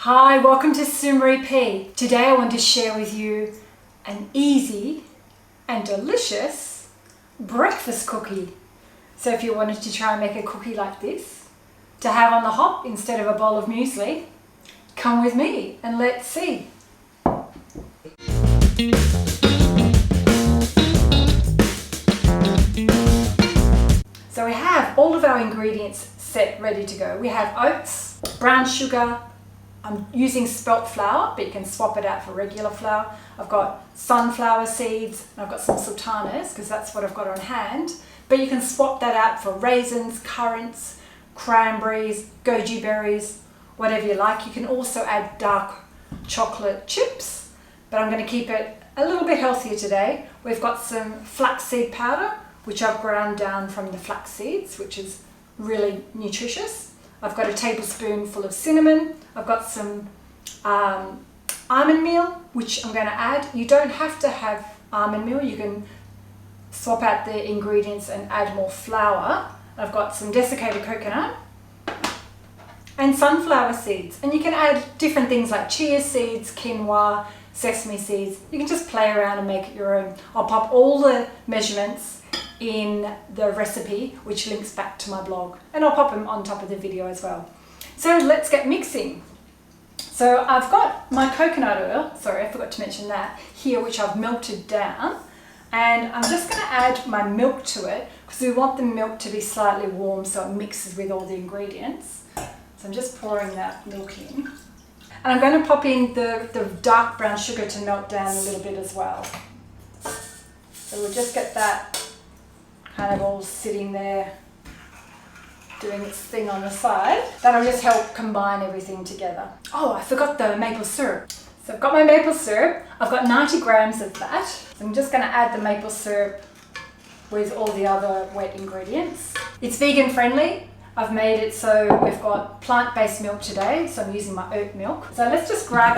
Hi, welcome to Sumery P. Today I want to share with you an easy and delicious breakfast cookie. So if you wanted to try and make a cookie like this to have on the hop instead of a bowl of muesli, come with me and let's see. So we have all of our ingredients set ready to go. We have oats, brown sugar, I'm using spelt flour, but you can swap it out for regular flour. I've got sunflower seeds, and I've got some sultanas because that's what I've got on hand. But you can swap that out for raisins, currants, cranberries, goji berries, whatever you like. You can also add dark chocolate chips, but I'm going to keep it a little bit healthier today. We've got some flaxseed powder, which I've ground down from the flax seeds, which is really nutritious. I've got a tablespoonful of cinnamon. I've got some almond meal, which I'm going to add. You don't have to have almond meal. You can swap out the ingredients and add more flour. I've got some desiccated coconut and sunflower seeds. And you can add different things like chia seeds, quinoa, sesame seeds. You can just play around and make it your own. I'll pop all the measurements in the recipe, which links back to my blog, and I'll pop them on top of the video as well. So let's get mixing. So I've got my coconut oil, sorry I forgot to mention that, here, which I've melted down, and I'm just going to add my milk to it because we want the milk to be slightly warm so it mixes with all the ingredients. So I'm just pouring that milk in, and I'm going to pop in the dark brown sugar to melt down a little bit as well. So we'll just get that kind of all sitting there doing its thing on the side. That'll just help combine everything together. Oh, I forgot the maple syrup. So I've got my maple syrup. I've got 90 grams of that. So I'm just going to add the maple syrup with all the other wet ingredients. It's vegan friendly. I've made it so we've got plant-based milk today, so I'm using my oat milk. So let's just grab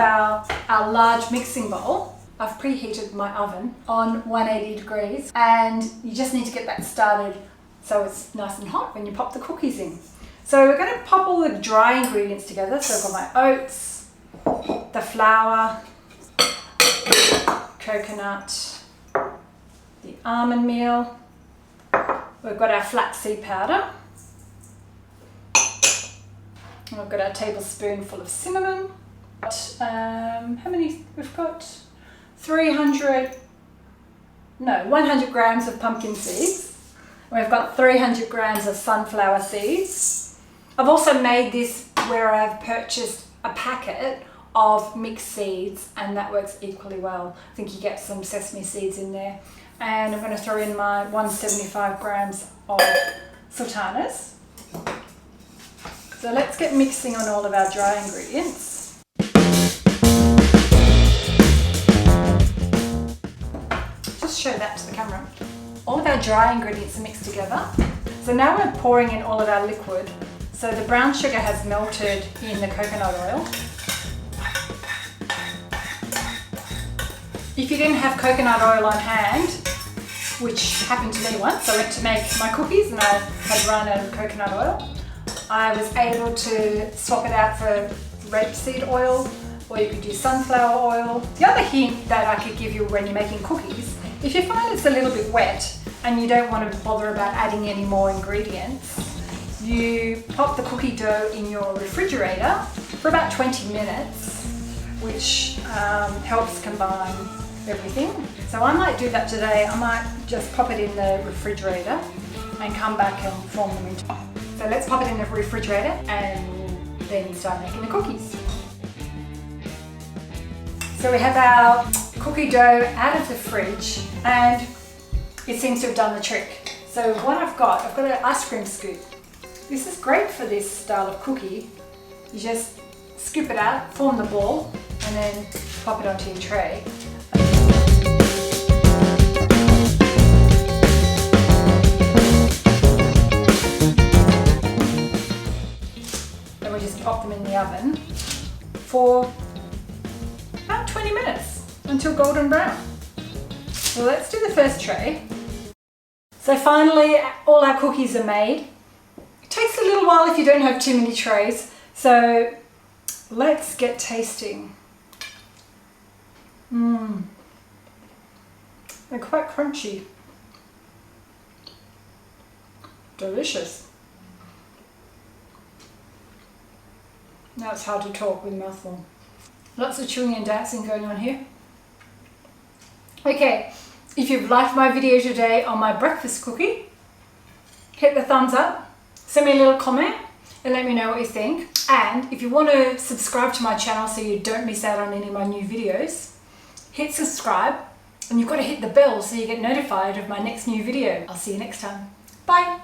our large mixing bowl. I've preheated my oven on 180 degrees, and you just need to get that started so it's nice and hot when you pop the cookies in. So we're going to pop all the dry ingredients together. So I've got my oats, the flour, coconut, the almond meal, we've got our flaxseed powder, and we've got our tablespoonful of cinnamon. How many we've got? 100 grams of pumpkin seeds. We've got 300 grams of sunflower seeds. I've also made this where I've purchased a packet of mixed seeds, and that works equally well. I think you get some sesame seeds in there. And I'm going to throw in my 175 grams of sultanas. So let's get mixing on all of our dry ingredients. Show that to the camera. All of our dry ingredients are mixed together. So now we're pouring in all of our liquid. So the brown sugar has melted in the coconut oil. If you didn't have coconut oil on hand, which happened to me once, I went to make my cookies and I had run out of coconut oil, I was able to swap it out for rapeseed oil, or you could use sunflower oil. The other hint that I could give you when you're making cookies, if you find it's a little bit wet and you don't want to bother about adding any more ingredients, you pop the cookie dough in your refrigerator for about 20 minutes, which helps combine everything. So I might do that today. I might just pop it in the refrigerator and come back and form them into. So let's pop it in the refrigerator and then start making the cookies. So we have our cookie dough out of the fridge, and it seems to have done the trick. So what I've got an ice cream scoop. This is great for this style of cookie. You just scoop it out, form the ball, and then pop it onto your tray. Then we just pop them in the oven for about 20 minutes until golden brown. So let's do the first tray. So finally, all our cookies are made. It takes a little while if you don't have too many trays. So Let's get tasting. They're quite crunchy. Delicious. Now it's hard to talk with a mouthful. Lots of chewing and dancing going on here. Okay, if you've liked my video today on my breakfast cookie, hit the thumbs up, send me a little comment and let me know what you think. And if you want to subscribe to my channel so you don't miss out on any of my new videos, hit subscribe and you've got to hit the bell so you get notified of my next new video. I'll see you next time. Bye!